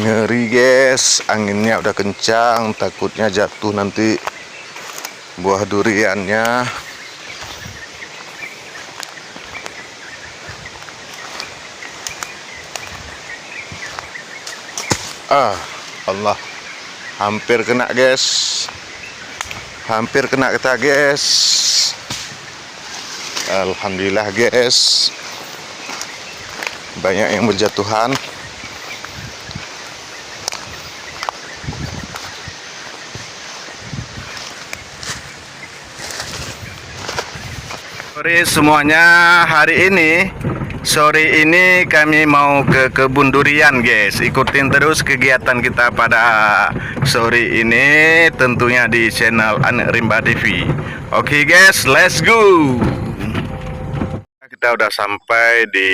Ngeri guys, anginnya udah kencang, takutnya jatuh nanti buah duriannya. Allah, hampir kena guys, hampir kena kita guys. Alhamdulillah guys, banyak yang berjatuhan. Sore semuanya, sore ini kami mau ke kebun durian guys. Ikutin terus kegiatan kita pada sore ini, tentunya di channel Anak Rimba TV. Oke guys, let's go. Kita udah sampai di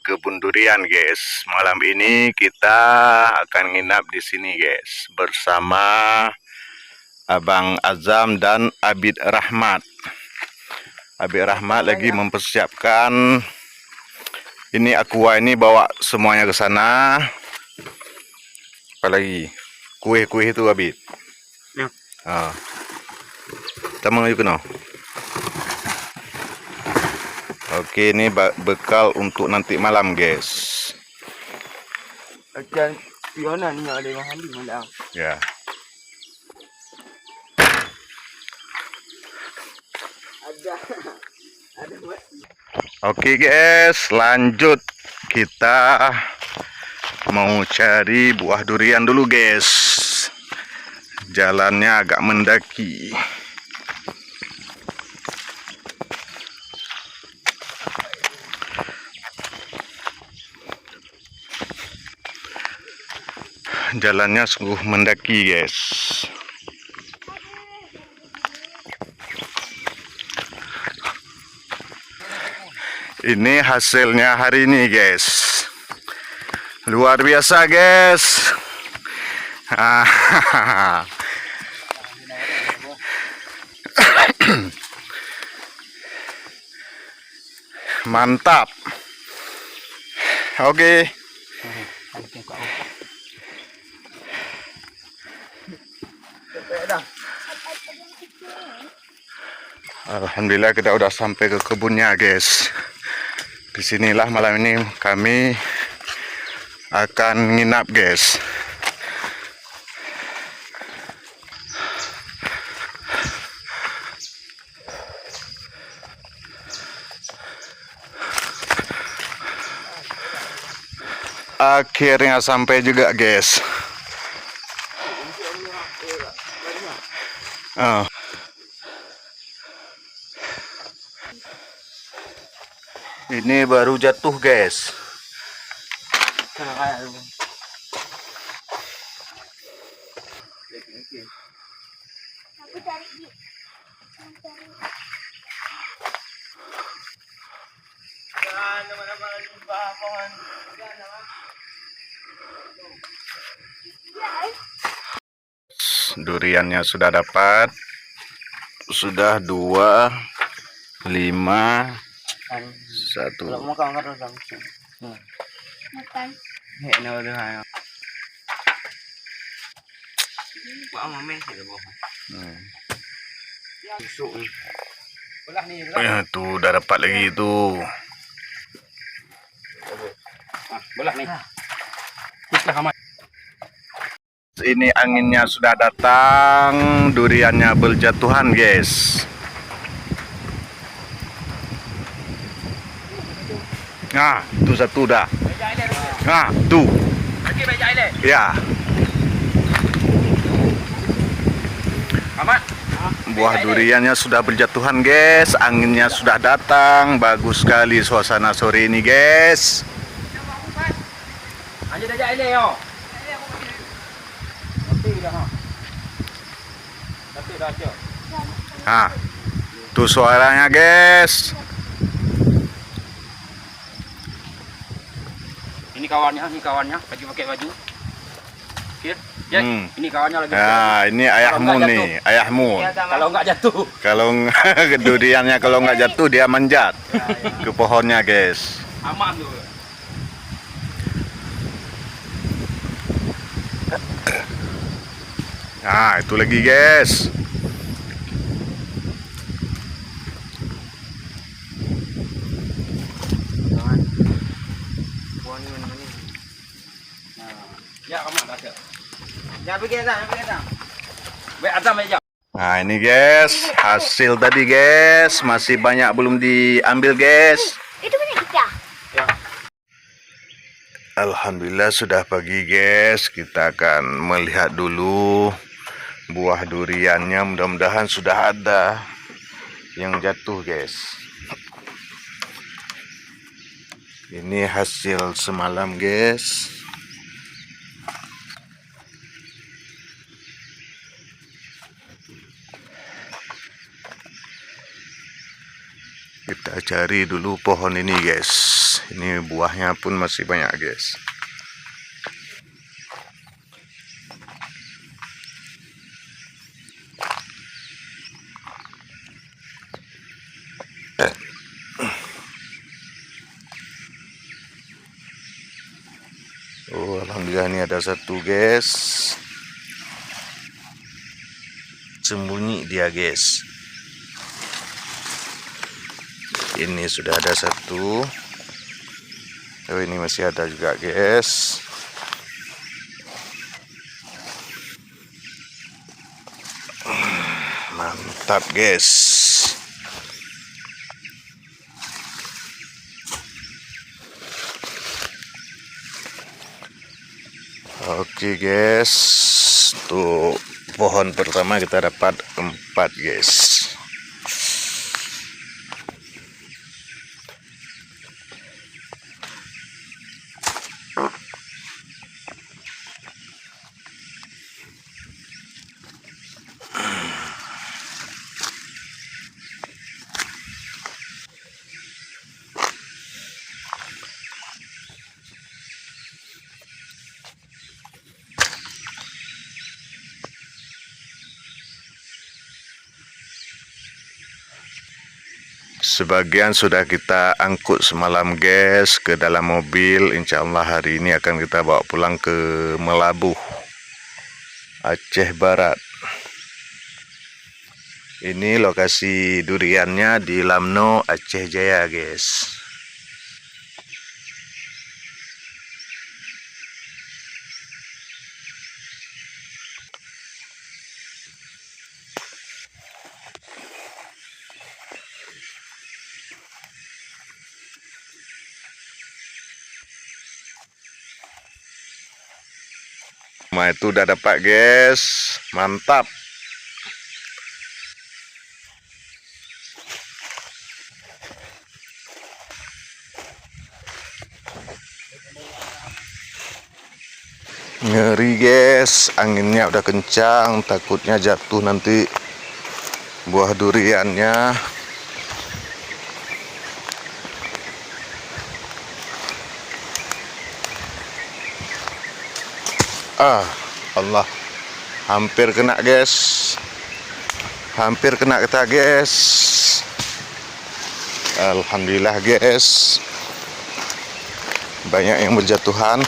kebun durian guys. Malam ini kita akan nginap di sini guys, bersama Abang Azam dan Abid Rahmat. Abid Rahmat lagi mempersiapkan ini aqua, ini bawa semuanya ke sana. Apalagi kue-kue itu Abid. Ya. Tamang yuk no. Oke, ini bekal untuk nanti malam guys. Ya. Oke guys, lanjut, kita mau cari buah durian dulu guys. Jalannya agak mendaki. Jalannya sungguh mendaki guys. Ini hasilnya hari ini guys, luar biasa guys. Mantap. Oke. Alhamdulillah kita udah sampai ke kebunnya guys. Disinilah malam ini kami akan nginap guys. Akhirnya sampai juga guys. Ini baru jatuh guys. Duriannya sudah dapat. Sudah 2, 5, 1. Tuh udah dapat lagi tuh. Ini anginnya sudah datang, duriannya berjatuhan guys. Nah, itu satu dah. Nah, tuh. Ya. Buah duriannya sudah berjatuhan guys, anginnya sudah datang. Bagus sekali suasana sore ini guys. Nah, tuh suaranya guys. Ini kawannya lagi pakai baju. Ini kawannya lagi. Nah, ini ayahmu nih, ayahmu. Kalau nggak jatuh. Kalau duriannya kalau nggak jatuh dia manjat ke pohonnya guys. Aman tuh. Nah, itu lagi guys. Jangan. Buah ni mana ni. Nah, ya kamu dah ada. Ya pergi dah, pergi dah. Baik Azam aja. Nah ini guys, hasil tadi guys, masih banyak belum diambil guys. Itu punya kita. Ya. Alhamdulillah sudah pagi guys, kita akan melihat dulu buah duriannya, mudah-mudahan sudah ada yang jatuh guys. Ini hasil semalam guys. Kita cari dulu pohon ini guys. Ini buahnya pun masih banyak guys. Oh, alhamdulillah ini ada satu guys. Sembunyi dia guys. Ini sudah ada satu. Oh, ini masih ada juga guys. Mantap guys. Oke guys, tuh pohon pertama kita dapat 4 guys. Sebagian sudah kita angkut semalam guys ke dalam mobil. Insya Allah hari ini akan kita bawa pulang ke Melabuh, Aceh Barat. Ini lokasi duriannya di Lamno, Aceh Jaya guys. Nah itu udah dapat guys, mantap. Ngeri guys, anginnya udah kencang, takutnya jatuh nanti buah duriannya. Allah, hampir kena guys, hampir kena kita guys. Alhamdulillah guys, banyak yang berjatuhan.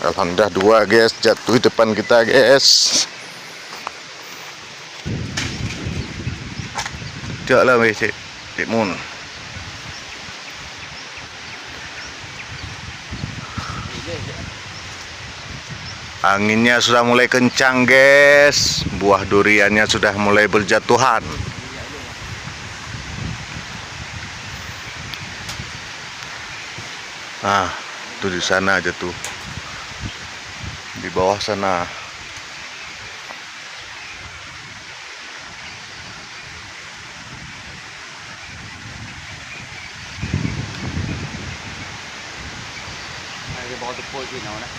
Alhamdulillah 2 guys jatuh di depan kita guys. Tidak lah weh Cik Mun. Anginnya sudah mulai kencang guys. Buah duriannya sudah mulai berjatuhan. Nah, itu di sana aja tuh. Di bawah sana. Bawa tepuk sini nak.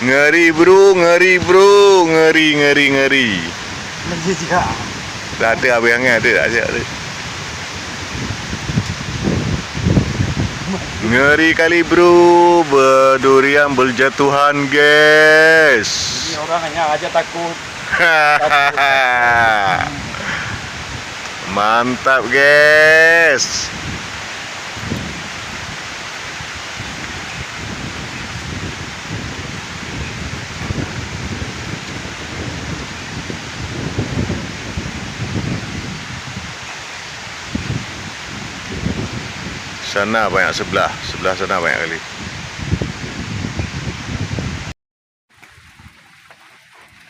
Ngeri bro, ngeri bro, ngeri. Lagi juga. Dah ada abangnya ada. Ngeri kali bro, berdurian berjatuhan guys. Ini orang hanya aja takut. Mantap guys. Sana banyak, sebelah sana banyak kali.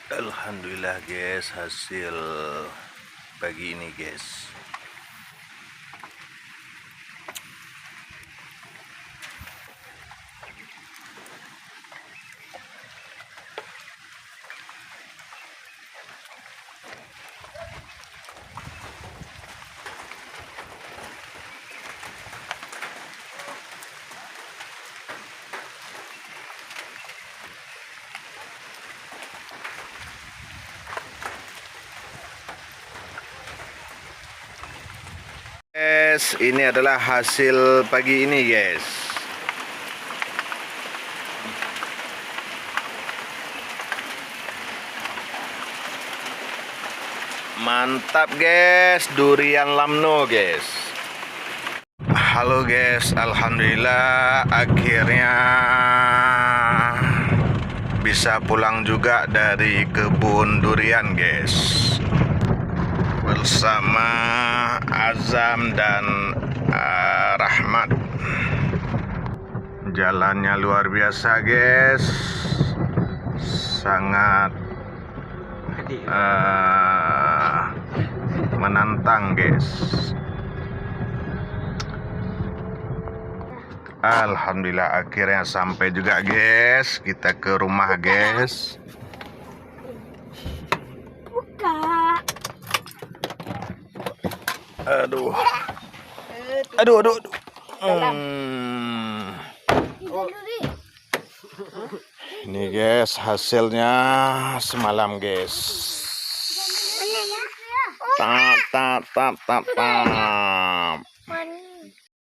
Alhamdulillah guys, hasil pagi ini guys. Guys, ini adalah hasil pagi ini guys. Mantap guys, durian lamno guys. Halo guys, alhamdulillah akhirnya bisa pulang juga dari kebun durian guys. Bersama Azam dan Rahmat. Jalannya luar biasa guys, sangat menantang guys. Alhamdulillah akhirnya sampai juga guys. Kita ke rumah guys. Aduh. Ini guys hasilnya semalam guys. Tap.